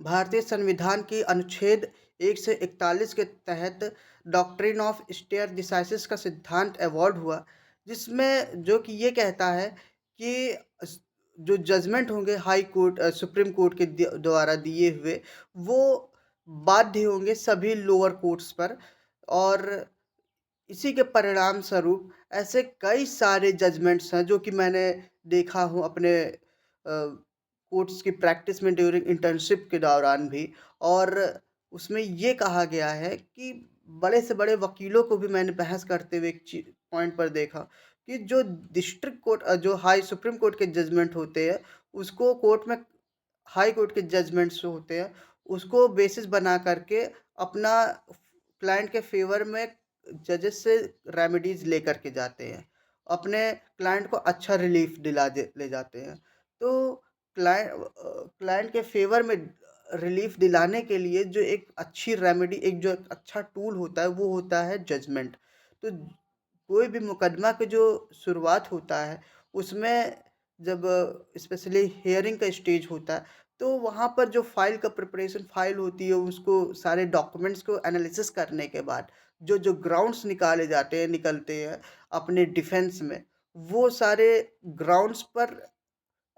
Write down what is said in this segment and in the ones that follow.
भारतीय संविधान की अनुच्छेद 1 से 41 के तहत डॉक्ट्रिन ऑफ स्टेयर डिसाइसिस का सिद्धांत अवॉर्ड हुआ, जिसमें जो कि ये कहता है कि जो जजमेंट होंगे हाई कोर्ट सुप्रीम कोर्ट के द्वारा दिए हुए, वो बाध्य होंगे सभी लोअर कोर्ट्स पर। और इसी के परिणाम स्वरूप ऐसे कई सारे जजमेंट्स हैं जो कि मैंने देखा हूँ अपने कोर्ट्स की प्रैक्टिस में ड्यूरिंग इंटर्नशिप के दौरान भी। और उसमें ये कहा गया है कि बड़े से बड़े वकीलों को भी मैंने बहस करते हुए एक पॉइंट पर देखा कि जो डिस्ट्रिक्ट कोर्ट जो हाई सुप्रीम कोर्ट के जजमेंट होते हैं, उसको कोर्ट में हाई कोर्ट के जजमेंट्स जो होते हैं, उसको बेसिस बना करके अपना क्लाइंट के फ़ेवर में जजेस से रेमेडीज़ लेकर के जाते हैं। अपने क्लाइंट को अच्छा रिलीफ़ ले जाते हैं। तो क्लाइंट के फ़ेवर में रिलीफ़ दिलाने के लिए जो एक अच्छी रेमेडी, एक जो अच्छा टूल होता है, वो होता है जजमेंट। तो कोई भी मुकदमा की जो शुरुआत होता है, उसमें जब स्पेशली हियरिंग का स्टेज होता है, तो वहाँ पर जो फ़ाइल का प्रिपरेशन फ़ाइल होती है, उसको सारे डॉक्यूमेंट्स को एनालिसिस करने के बाद, जो ग्राउंड्स निकलते हैं अपने डिफेंस में, वो सारे ग्राउंड्स पर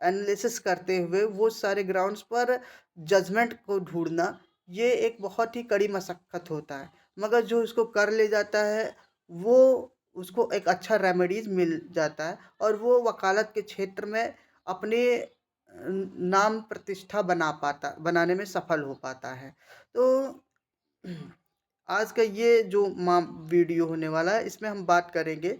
एनालिसिस करते हुए, वो सारे ग्राउंड्स पर जजमेंट को ढूँढना, ये एक बहुत ही कड़ी मशक्कत होता है। मगर जो इसको कर ले जाता है, वो उसको एक अच्छा रेमेडीज़ मिल जाता है और वो वकालत के क्षेत्र में अपने नाम प्रतिष्ठा बनाने में सफल हो पाता है। तो आज का ये जो वीडियो होने वाला है, इसमें हम बात करेंगे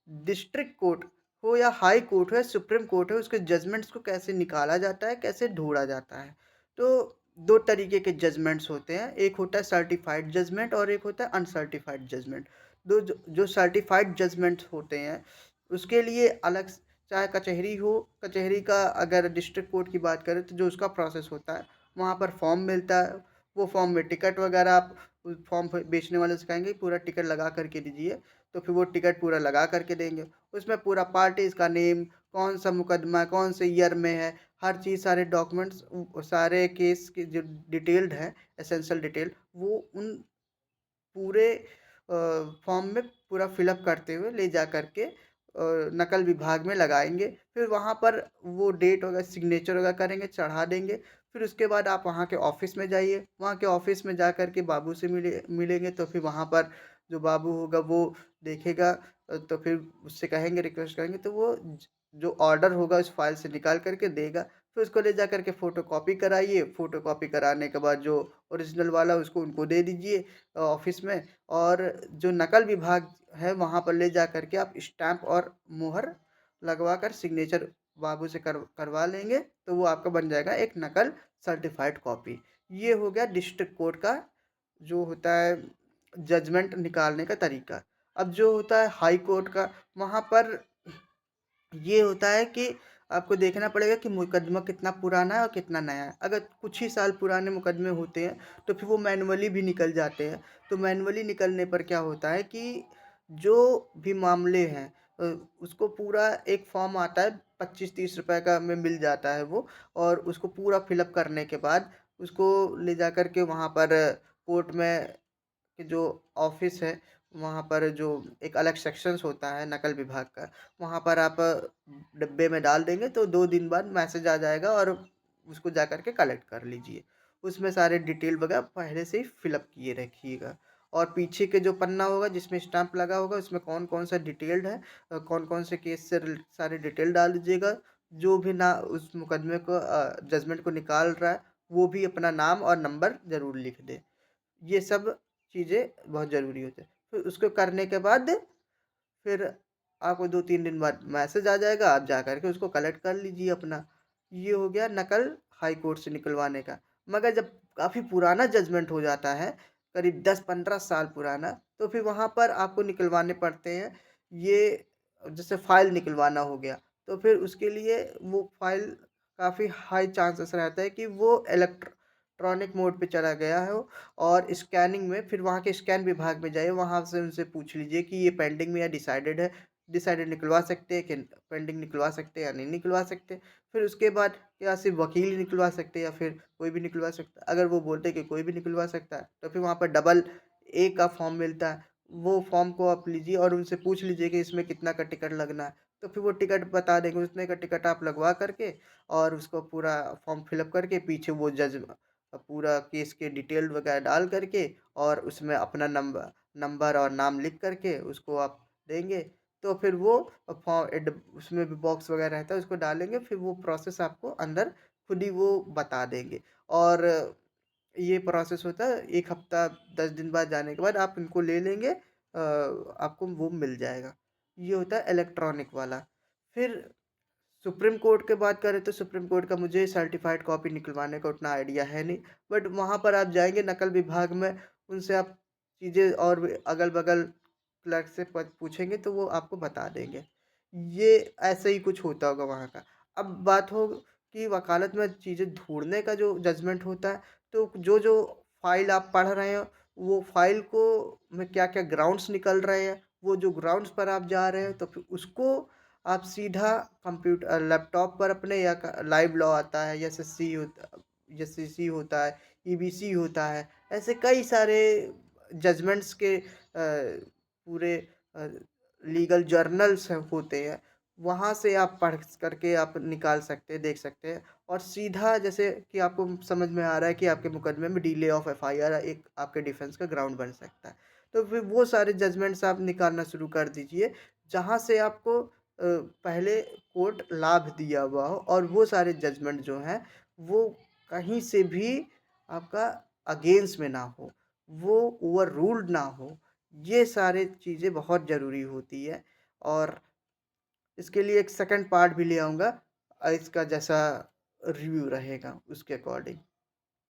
डिस्ट्रिक्ट कोर्ट हो या हाई कोर्ट हो या सुप्रीम कोर्ट हो, उसके जजमेंट्स को कैसे निकाला जाता है, कैसे ढूँढा जाता है। तो 2 तरीके के जजमेंट्स होते हैं, एक होता है सर्टिफ़ाइड जजमेंट और एक होता है अनसर्टिफ़ाइड जजमेंट। जो सर्टिफ़ाइड जजमेंट्स होते हैं, उसके लिए अलग चाहे कचहरी हो, कचहरी का अगर डिस्ट्रिक्ट कोर्ट की बात करें तो जो उसका प्रोसेस होता है, वहाँ पर फॉर्म मिलता है, वो फॉर्म में टिकट वगैरह आप उस फॉर्म पे बेचने वाले से कहेंगे पूरा टिकट लगा करके दीजिए, तो फिर वो टिकट पूरा लगा करके देंगे। उसमें पूरा पार्टीज़ का नेम, कौन-सा मुकदमा, कौन से ईयर में है, हर चीज़, सारे डॉक्यूमेंट्स, सारे केस की जो डिटेल्ड है, एसेंशियल डिटेल, वो उन पूरे फॉर्म में पूरा फ़िलअप करते हुए ले जा कर के नकल विभाग में लगाएँगे। फिर वहाँ पर वो डेट वगैरह सिग्नेचर वगैरह करेंगे, चढ़ा देंगे। फिर उसके बाद आप वहाँ के ऑफ़िस में जाइए। वहाँ के ऑफ़िस में जा कर के बाबू से मिलेंगे, तो फिर वहाँ पर जो बाबू होगा वो देखेगा, तो फिर उससे कहेंगे, रिक्वेस्ट करेंगे, तो वो जो ऑर्डर होगा उस फ़ाइल से निकाल कर के देगा। फिर उसको ले जा कर के फ़ोटोकॉपी कराइए। फ़ोटोकॉपी कराने के बाद जो ओरिजिनल वाला उसको उनको दे दीजिए ऑफ़िस में। और जो नकल विभाग है, वहाँ पर ले जा कर के आप स्टैम्प और मुहर लगवा कर सिग्नेचर बाबू से करवा लेंगे, तो वो आपका बन जाएगा एक नकल सर्टिफ़ाइड कॉपी। ये हो गया डिस्ट्रिक्ट कोर्ट का जो होता है जजमेंट निकालने का तरीका। अब जो होता है हाई कोर्ट का, वहाँ पर ये होता है कि आपको देखना पड़ेगा कि मुकदमा कितना पुराना है और कितना नया है। अगर कुछ ही साल पुराने मुकदमे होते हैं, तो फिर वो मैनुअली भी निकल जाते हैं। तो मैनुअली निकलने पर क्या होता है कि जो भी मामले हैं, उसको पूरा एक फॉर्म आता है, 25-30 रुपए का में मिल जाता है वो। और उसको पूरा फ़िलअप करने के बाद उसको ले जाकर के वहाँ पर कोर्ट में कि जो ऑफ़िस है, वहाँ पर जो एक अलग सेक्शंस होता है नकल विभाग का, वहाँ पर आप डिब्बे में डाल देंगे, तो 2 दिन बाद मैसेज आ जाएगा और उसको जा कर के कलेक्ट कर लीजिए। उसमें सारे डिटेल वगैरह पहले से ही फ़िलअप किए रखिएगा। और पीछे के जो पन्ना होगा जिसमें स्टैम्प लगा होगा, उसमें कौन-कौन सा डिटेल्ड है, कौन-कौन से केस से सारे डिटेल डाल दीजिएगा। जो भी ना उस मुकदमे को जजमेंट को निकाल रहा है, वो भी अपना नाम और नंबर ज़रूर लिख दे। ये सब चीज़ें बहुत ज़रूरी होते हैं। फिर उसको करने के बाद फिर आपको 2-3 दिन बाद मैसेज आ जाएगा, आप जा कर के उसको कलेक्ट कर लीजिए अपना। ये हो गया नकल हाई कोर्ट से निकलवाने का। मगर जब काफ़ी पुराना जजमेंट हो जाता है, करीब 10-15 साल पुराना, तो फिर वहाँ पर आपको निकलवाने पड़ते हैं ये, जैसे फ़ाइल निकलवाना हो गया, तो फिर उसके लिए वो फ़ाइल काफ़ी हाई चांसेस रहता है कि वो इलेक्ट्रॉनिक मोड पे चला गया हो। और स्कैनिंग में फिर वहाँ के स्कैन विभाग में जाइए, वहाँ से उनसे पूछ लीजिए कि ये पेंडिंग में या डिसाइडेड है। डिसाइडेड निकलवा सकते हैं कि पेंडिंग निकलवा सकते हैं या नहीं निकलवा सकते। फिर उसके बाद क्या सिर्फ़ वकील ही निकलवा सकते हैं या फिर कोई भी निकलवा सकता है? अगर वो बोलते हैं कि कोई भी निकलवा सकता है, तो फिर वहाँ पर डबल ए का फॉर्म मिलता है। वो फॉर्म को आप लीजिए और उनसे पूछ लीजिए कि इसमें कितना का टिकट लगना है। तो फिर वो टिकट बता देंगे, उतने का टिकट आप लगवा कर के और उसको पूरा फॉर्म फिल अप करके पीछे वो जज पूरा केस के डिटेल वगैरह डाल कर के और उसमें अपना नंबर और नाम लिख कर के उसको आप देंगे। तो फिर वो उसमें भी बॉक्स वगैरह रहता है उसको डालेंगे, फिर वो प्रोसेस आपको अंदर खुद ही वो बता देंगे। और ये प्रोसेस होता है 1 हफ्ता 10 दिन बाद जाने के बाद आप इनको ले लेंगे, आपको वो मिल जाएगा। ये होता है इलेक्ट्रॉनिक वाला। फिर सुप्रीम कोर्ट की बात करें तो सुप्रीम कोर्ट का मुझे सर्टिफ़ाइड कॉपी निकलवाने का उतना आइडिया है नहीं। बट वहाँ पर आप जाएँगे नकल विभाग में, उनसे आप चीज़ें और भी अगल-बगल क्लर्क से प पूछेंगे तो वो आपको बता देंगे। ये ऐसे ही कुछ होता होगा वहाँ का। अब बात हो कि वकालत में चीज़ें ढूँढने का जो जजमेंट होता है, तो जो-जो फ़ाइल आप पढ़ रहे हो, वो फ़ाइल को में क्या-क्या ग्राउंड्स निकल रहे हैं, वो जो ग्राउंड्स पर आप जा रहे हैं, तो फिर उसको आप सीधा लैपटॉप पर अपने या लाइव लॉ आता है, एसएससी होता है, ईबीसी होता है, ऐसे कई सारे जजमेंट्स के पूरे अ, लीगल जर्नल्स होते हैं, वहाँ से आप पढ़ करके आप निकाल सकते हैं, देख सकते हैं और सीधा जैसे कि आपको समझ में आ रहा है कि आपके मुकदमे में डिले ऑफ एफआईआर एक आपके डिफेंस का ग्राउंड बन सकता है। तो फिर वो सारे जजमेंट्स आप निकालना शुरू कर दीजिए, जहाँ से आपको पहले कोर्ट लाभ दिया हुआ हो और वो सारे जजमेंट जो हैं, वो कहीं से भी आपका अगेंस्ट में ना हो, वो ओवर रूल्ड ना हो। ये सारे चीज़ें बहुत ज़रूरी होती है और इसके लिए एक सेकंड पार्ट भी ले आऊँगा, इसका जैसा रिव्यू रहेगा उसके अकॉर्डिंग।